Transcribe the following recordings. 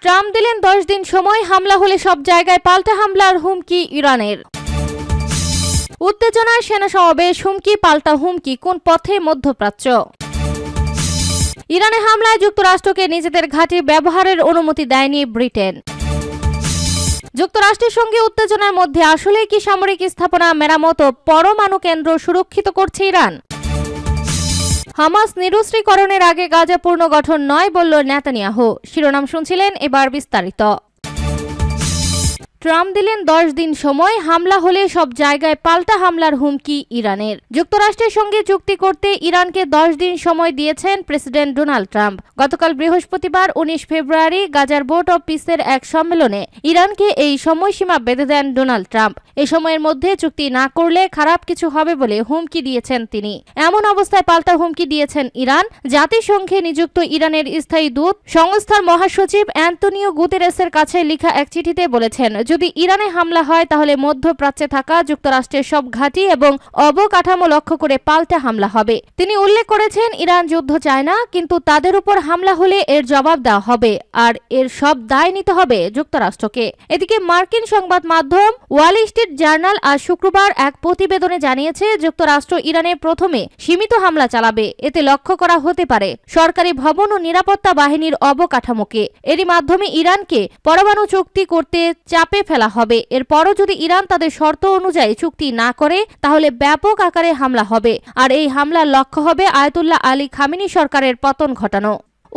Trump দিলেন 10 দিন সময়, হামলা হলে সব জায়গায় পাল্টা হামলার হুমকি ইরানের। উত্তেজনার সেনা সমাবেশ, হুমকি পাল্টা হুমকি, কোন পথে মধ্যপ্রাচ্য? ইরানে হামলায় যুক্তরাষ্ট্রকে নিজেদের ঘাঁটি ব্যবহারের অনুমতি দেয়নি ব্রিটেন। যুক্তরাষ্ট্রের সঙ্গে উত্তেজনার মধ্যে আসলে কি সামরিক স্থাপনা মেরামত ও পরমাণু কেন্দ্র সুরক্ষিত করছে ইরান? হামাস নিরস্ত্রীকরণের আগে গাজা পুনর্গঠন নয় বলল নেতানিয়াহু। শিরোনাম শুনছিলেন, এবার বিস্তারিত। ট্রাম্প দিলেন 10 দিন সময়, হামলা হলে সব জায়গায় পাল্টা হামলার হুমকি ইরানের। যুক্তরাষ্ট্রের সঙ্গে চুক্তি করতে ইরানকে 10 দিন সময় দিয়েছেন প্রেসিডেন্ট ডোনাল্ড ট্রাম্প। গতকাল বৃহস্পতিবার 19 ফেব্রুয়ারি গাজার বোর্ড অব পিসের এক সম্মেলনে ইরানকে এই সময়সীমা বেঁধে দেন ডোনাল্ড ট্রাম্প। এ সময়ের মধ্যে চুক্তি না করলে খারাপ কিছু হবে বলে হুমকি দিয়েছেন তিনি। এমন অবস্থায় পাল্টা হুমকি দিয়েছেন ইরান। জাতিসংঘে নিযুক্ত ইরানের স্থায়ী দূত সংস্থার মহাসচিব অ্যান্তনিও গুতেরেসের কাছে লেখা এক চিঠিতে বলেছেন, যদি ইরানে হামলা হয় তাহলে মধ্যপ্রাচ্যে থাকা যুক্তরাষ্ট্রের সব ঘাঁটি এবং অবকাঠামো লক্ষ্য করে পাল্টা হামলা হবে। তিনি উল্লেখ করেছেন, ইরান যুদ্ধ চায় না, কিন্তু তাদের উপর হামলা হলে এর জবাব দেওয়া হবে, আর এর সব দায় নিতে হবে যুক্তরাষ্ট্রকে। এদিকে মার্কিন সংবাদ মাধ্যম ওয়াল স্ট্রিট জার্নাল আজ শুক্রবার এক প্রতিবেদনে জানিয়েছে, যুক্তরাষ্ট্র ইরানে প্রথমে সীমিত হামলা চালাবে। এতে লক্ষ্য করা হতে পারে সরকারি ভবন ও নিরাপত্তা বাহিনীর অবকাঠামোকে। এরই মাধ্যমে ইরানকে পরমাণু চুক্তি করতে চাপে ফেলা হবে। এরপরও যদি ইরান তাদের শর্ত অনুযায়ী চুক্তি না করে তাহলে ব্যাপক আকারে হামলা হবে, আর এই হামলার লক্ষ্য হবে আয়াতুল্লাহ আলী খামেনি সরকারের পতন ঘটানো।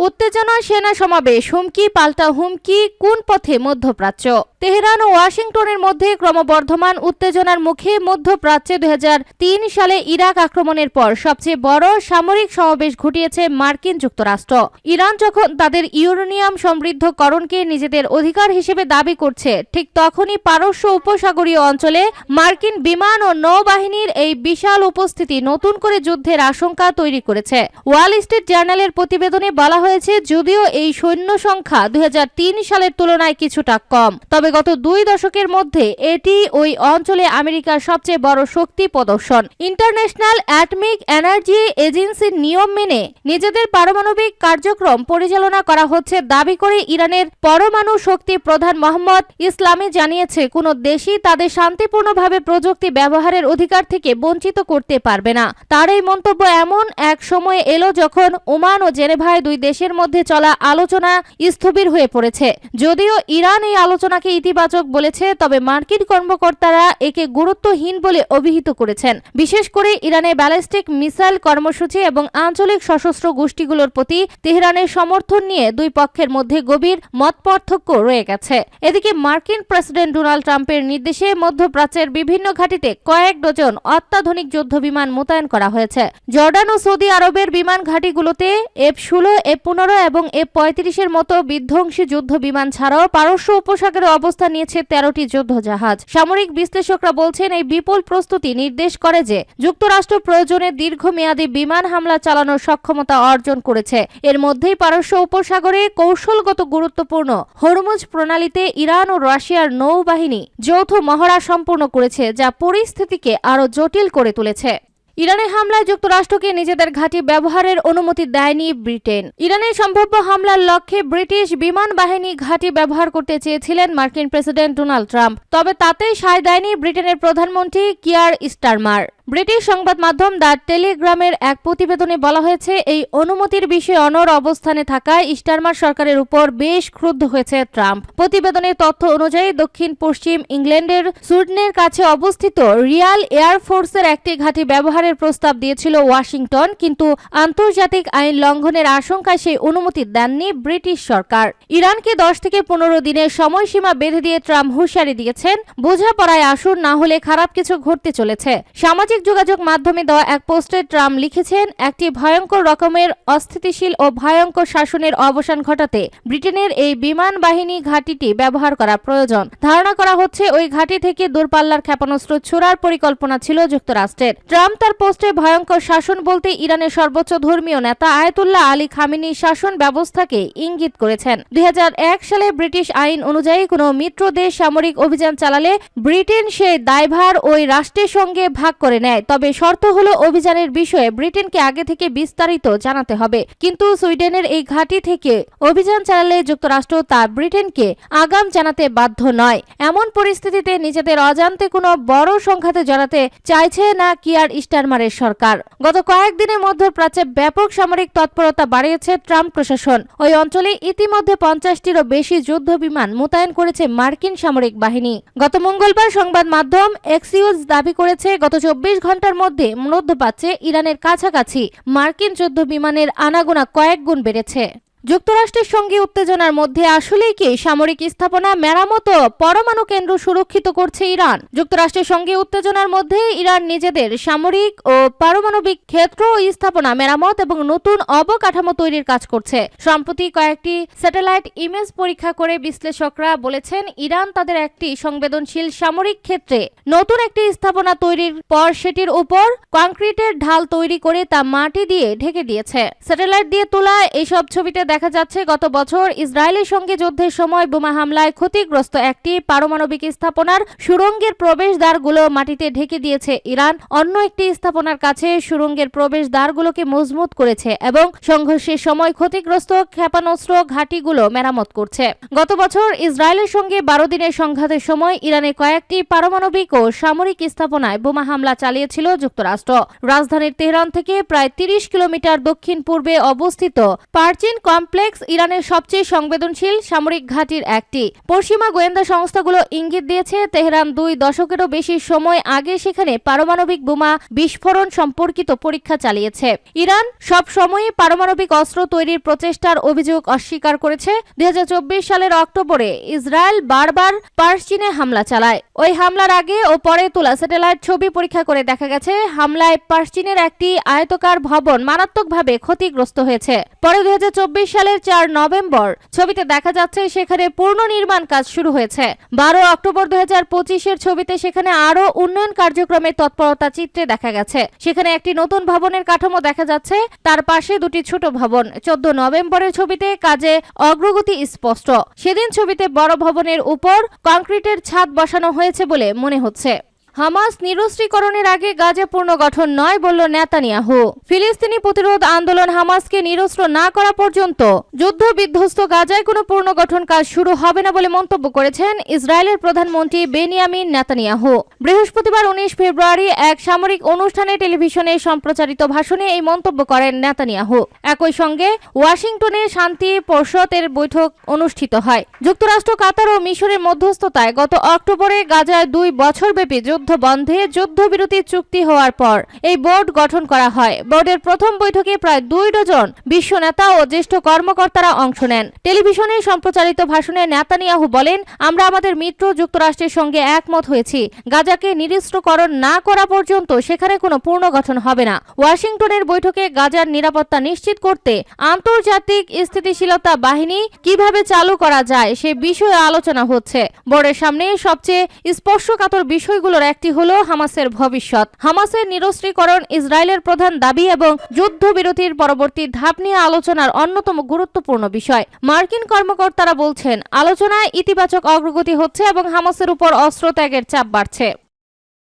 উত্তেজনা, সেনা সমাবেশ, হুমকি পাল্টা হুমকি, কোন পথে মধ্যপ্রাচ্য? তেহরান ও ওয়াশিংটনের মধ্যে ক্রমবর্ধমান উত্তেজনার মুখে মধ্যপ্রাচ্যে 2003 সালে ইরাক আক্রমণের পর সবচেয়ে বড় সামরিক সমাবেশ ঘটিয়েছে মার্কিন যুক্তরাষ্ট্র। ইরান যখন তাদের ইউরেনিয়াম সমৃদ্ধকরণকে নিজেদের অধিকার হিসেবে দাবি করছে, ঠিক তখনই পারস্য উপসাগরীয় অঞ্চলে মার্কিন বিমান ও নৌবাহিনীর এই বিশাল উপস্থিতি নতুন করে যুদ্ধের আশঙ্কা তৈরি করেছে। ওয়াল স্ট্রিট জার্নালের প্রতিবেদনে বলা হয়েছে, যদিও এই সৈন্য সংখ্যা 2003 সালের তুলনায় কিছুটা কম, তবে গত 2 দশকের মধ্যে এটি ওই অঞ্চলে আমেরিকার সবচেয়ে বড় শক্তি প্রদর্শন। ইন্টারন্যাশনাল অ্যাটমিক এনার্জি এজেন্সির নিয়ম মেনে নিজেদের পারমাণবিক কার্যক্রম পরিচালনা করা হচ্ছে দাবি করে ইরানের পরমাণু শক্তি প্রধান মোহাম্মদ ইসলামি জানিয়েছে, কোনো দেশই তাদের শান্তিপূর্ণভাবে প্রযুক্তি ব্যবহারের অধিকার থেকে বঞ্চিত করতে পারবে না। তার এই মন্তব্য এমন এক সময়ে এলো যখন ওমান ও জেনেভায় 2 দেশের মধ্যে চলা আলোচনা স্থবির হয়ে পড়েছে। যদিও ইরান এই আলোচনাকে ইতিবাচক বলেছে, তবে মার্কিন কর্মকর্তারা একে গুরুত্বহীন বলে অভিহিত করেছেন। বিশেষ করে ইরানের ব্যালিস্টিক মিসাইল কর্মসূচি এবং আঞ্চলিক সশস্ত্র গোষ্ঠীগুলোর প্রতি তেহরানের সমর্থন নিয়ে 2 পক্ষের মধ্যে গভীর মতপার্থক্য রয়ে গেছে। এদিকে মার্কিন প্রেসিডেন্ট ডোনাল্ড ট্রাম্পের নির্দেশে মধ্যপ্রাচ্যের বিভিন্ন ঘাঁটিতে কয়েক ডজন অত্যাধুনিক যুদ্ধ বিমান মোতায়েন করা হয়েছে। জর্ডান ও সৌদি আরবের বিমান ঘাঁটিগুলোতে F-16, F-15 এবং F-35 এর মতো বিধ্বংসী যুদ্ধ বিমান ছাড়াও পারস্য উপসাগরে অবস্থান নিয়েছে 13টি যুদ্ধ জাহাজ। সামরিক বিশ্লেষকরা বলছেন, এই বিপুল প্রস্তুতি নির্দেশ করে যে যুক্তরাষ্ট্র প্রয়োজনে দীর্ঘমেয়াদী বিমান হামলা চালানোর সক্ষমতা অর্জন করেছে। এর মধ্যেই পারস্য উপসাগরে কৌশলগত গুরুত্বপূর্ণ হরমুজ প্রণালীতে ইরান ও রাশিয়ার নৌবাহিনী যৌথ মহড়া সম্পূর্ণ করেছে, যা পরিস্থিতিকে আরও জটিল করে তুলেছে। ইরানের হামলায় যুক্তরাষ্ট্রকে নিজেদের ঘাঁটি ব্যবহারের অনুমতি দেয়নি ব্রিটেন। ইরানের সম্ভাব্য হামলার লক্ষ্যে ব্রিটিশ বিমান বাহিনী ঘাঁটি ব্যবহার করতে চেয়েছিলেন মার্কিন প্রেসিডেন্ট ডোনাল্ড ট্রাম্প, তবে তাতে সায় দেয়নি ব্রিটেনের প্রধানমন্ত্রী কিয়ার স্টারমার। ব্রিটিশ সংবাদ মাধ্যম দ্য টেলিগ্রামের এক প্রতিবেদনে বলা হয়েছে, এই অনুমতির বিষয়ে অনড় অবস্থানে থাকায় স্টারমার সরকারের উপর বেশ ক্রুদ্ধ হয়েছে ট্রাম্প। প্রতিবেদনের তথ্য অনুযায়ী দক্ষিণ পশ্চিম ইংল্যান্ডের সুডনের কাছে অবস্থিত রিয়াল এয়ারফোর্সের একটি ঘাঁটি ব্যবহারের প্রস্তাব দিয়েছিল ওয়াশিংটন, কিন্তু আন্তর্জাতিক আইন লঙ্ঘনের আশঙ্কায় সেই অনুমতি দেননি ব্রিটিশ সরকার। ইরানকে 10 থেকে 15 দিনের সময়সীমা বেঁধে দিয়ে ট্রাম্প হুঁশিয়ারি দিয়েছেন, বোঝাপড়ায় আসুন, না হলে খারাপ কিছু ঘটতে চলেছে। সামাজিক যোগাযোগ মাধ্যমে দেওয়া এক পোস্টে ট্রাম্প লিখেছেন, একটি ভয়ঙ্কর রকমের অস্থিতিশীল ও ভয়ঙ্কর শাসনের অবসান ঘটাতে ব্রিটেনের এই বিমান বাহিনী ঘাঁটিটি ব্যবহার করা প্রয়োজন। ধারণা করা হচ্ছে ওই ঘাঁটি থেকে দূরপাল্লার ক্ষেপণাস্ত্র ছোড়ার পরিকল্পনা ছিল যুক্তরাষ্ট্রের। ট্রাম্প তার পোস্টে ভয়ঙ্কর শাসন বলতে ইরানের সর্বোচ্চ ধর্মীয় নেতা আয়াতুল্লাহ আলী খামেনির শাসন ব্যবস্থাকে ইঙ্গিত করেছেন। 2001 সালে ব্রিটিশ আইন অনুযায়ী কোনো মিত্র দেশ সামরিক অভিযান চালালে ব্রিটেন সেই দায়ভার ওই রাষ্ট্রের সঙ্গে ভাগ করে নেয়। নেয়, তবে শর্ত হলো অভিযানের বিষয়ে ব্রিটেনকে আগে থেকে বিস্তারিত জানাতে হবে। কিন্তু সুইডেনের এই ঘাঁটি থেকে অভিযান চালালে যুক্তরাষ্ট্র তা ব্রিটেনকে আগাম জানাতে বাধ্য নয়। এমন পরিস্থিতিতে নিজেদের অজান্তে কোনো বড় সংঘাতে জড়াতে চাইছে না কিয়ার স্টারমারের সরকার। গত কয়েকদিনের মধ্যপ্রাচ্যে ব্যাপক সামরিক তৎপরতা বাড়িয়েছে ট্রাম্প প্রশাসন। ওই অঞ্চলে ইতিমধ্যে 50টিরও বেশি যুদ্ধ বিমান মোতায়েন করেছে মার্কিন সামরিক বাহিনী। গত মঙ্গলবার সংবাদ মাধ্যম এক্সিওস দাবি করেছে গত 24 ঘন্টার মধ্যে মধ্যপ্রাচ্যে ইরানের কাছাকাছি মার্কিন যুদ্ধ বিমানের আনাগোনা কয়েক গুণ বেড়েছে। যুক্তরাষ্ট্রের সঙ্গে উত্তেজনার মধ্যে আসলেই কি সামরিক স্থাপনা মেরামত ও পরমাণু কেন্দ্র সুরক্ষিত করছে ইরান? যুক্তরাষ্ট্রের সঙ্গে উত্তেজনার মধ্যে ইরান নিজেদের সামরিক ও পারমাণবিক ক্ষেত্র ও স্থাপনা মেরামত এবং নতুন অবকাঠামো তৈরির কাজ করছে। সম্প্রতি কয়েকটি স্যাটেলাইট ইমেজ পরীক্ষা করে বিশ্লেষকরা বলেছেন ইরান তাদের একটি সংবেদনশীল সামরিক ক্ষেত্রে নতুন একটি স্থাপনা তৈরির পর সেটির উপর কংক্রিটের ঢাল তৈরি করে তা মাটি দিয়ে ঢেকে দিয়েছে। স্যাটেলাইট দিয়ে তোলা এইসব ছবিতে দেখা যাচ্ছে গত বছর ইসরায়েলের সঙ্গে যুদ্ধের সময় বোমা হামলায় ক্ষতিগ্রস্ত একটি পারমাণবিক স্থাপনার সুড়ঙ্গের প্রবেশদ্বারগুলো মাটিতে ঢেকে দিয়েছে ইরান। অন্য একটি স্থাপনার কাছে সুড়ঙ্গের প্রবেশদ্বারগুলোকে মজবুত করেছে এবং সংঘর্ষের সময় ক্ষতিগ্রস্ত ক্ষেপণাস্ত্র ঘাঁটিগুলো মেরামত করছে। গত বছর ইসরায়েলের সঙ্গে 12 দিনের সংঘাতের সময় ইরানের কয়েকটি পারমাণবিক ও সামরিক স্থাপনায় বোমা হামলা চালিয়েছিল যুক্তরাষ্ট্র। রাজধানীর তেহরান থেকে প্রায় 30 কিলোমিটার দক্ষিণ পূর্বে অবস্থিত পারচিন কমপ্লেক্স ইরানের সবচেয়ে সংবেদনশীল সামরিক ঘাঁটির একটি। পশ্চিমা গোয়েন্দা সংস্থাগুলো ইঙ্গিত দিয়েছে তেহরান 2 দশকেরও বেশি সময় আগে সেখানে পারমাণবিক বোমা বিস্ফোরণ সম্পর্কিত পরীক্ষা চালিয়েছে। ইরান সব সময়ই পারমাণবিক অস্ত্র তৈরির প্রচেষ্টার অভিযোগ অস্বীকার করেছে। 2024 সালের অক্টোবরে ইসরায়েল বারবার পারচিনে হামলা চালায়। ওই হামলার আগে ও পরে তোলা স্যাটেলাইট ছবি পরীক্ষা করে দেখা গেছে হামলায় পারচিনের একটি আয়তকার ভবন মারাত্মকভাবে ক্ষতিগ্রস্ত হয়েছে। পরে 2024 সালের 4 নভেম্বর ছবিতে দেখা যাচ্ছে সেখানে পুনর্নির্মাণ কাজ শুরু হয়েছে। 12 অক্টোবর 2025-এর ছবিতে সেখানে আরো উন্নয়ন কার্যক্রমের তৎপরতা চিত্রে দেখা গেছে। সেখানে একটি নতুন ভবনের কাঠামো দেখা যাচ্ছে, তার পাশে দুটি ছোট ভবন। 14 নভেম্বরের ছবিতে কাজে অগ্রগতি স্পষ্ট। সেদিন ছবিতে বড় ভবনের উপর কংক্রিটের ছাদ বসানো হয়েছে বলে মনে হচ্ছে। হামাস নিরস্ত্রীকরণের আগে গাজা পুনর্গঠন নয় বলল নেতানিয়াহু। ফিলিস্তিনি প্রতিরোধ আন্দোলন হামাসকে নিরস্ত্র না করা পর্যন্ত যুদ্ধ বিধ্বস্ত গাজায় কোনো পুনর্গঠন কাজ শুরু হবে না বলে মন্তব্য করেছেন ইসরায়েলের প্রধানমন্ত্রী বেনিয়ামিন নেতানিয়াহু। বৃহস্পতিবার 19 ফেব্রুয়ারি এক সামরিক অনুষ্ঠানে টেলিভিশনে সম্প্রচারিত ভাষণে এই মন্তব্য করেন নেতানিয়াহু। একই সঙ্গে ওয়াশিংটনে শান্তি পরিষদের বৈঠক অনুষ্ঠিত হয়। যুক্তরাষ্ট্র, কাতার ও মিশরের মধ্যস্থতায় গত অক্টোবরে গাজায় 2 বছরব্যাপী যুদ্ধ বন্ধে যুদ্ধবিরতি চুক্তি হওয়ার পর এই বোর্ড গঠন করা হয়। বোর্ডের প্রথম বৈঠকে প্রায় 2 ডজন বিশ্ব নেতা ও জ্যেষ্ঠ কর্মকর্তারা অংশ নেন। টেলিভিশনে সম্প্রচারিত ভাষণে নেতানিয়াহু বলেন, আমরা আমাদের মিত্র যুক্তরাষ্ট্রের সঙ্গে একমত হয়েছি। গাজাকে নিরস্ত্রীকরণ না করা পর্যন্ত সেখানে কোনো পুনর্গঠন হবে না। ওয়াশিংটনের বৈঠকে গাজার নিরাপত্তা নিশ্চিত করতে আন্তর্জাতিক স্থিতিশীলতা বাহিনী কিভাবে চালু করা যায় সে বিষয়ে আলোচনা হচ্ছে। বোর্ডের সামনে সবচেয়ে স্পর্শকাতর বিষয়গুলোর একটি হলো হামাসের ভবিষ্যৎ। হামাসের নিরস্ত্রীকরণ ইসরায়েলের প্রধান দাবি এবং যুদ্ধবিরতির পরবর্তী ধাপ নিয়ে আলোচনার অন্যতম গুরুত্বপূর্ণ বিষয়। মার্কিন কর্মকর্তারা বলছেন, আলোচনায় ইতিবাচক অগ্রগতি হচ্ছে এবং হামাসের উপর অস্ত্র ত্যাগের চাপ বাড়ছে।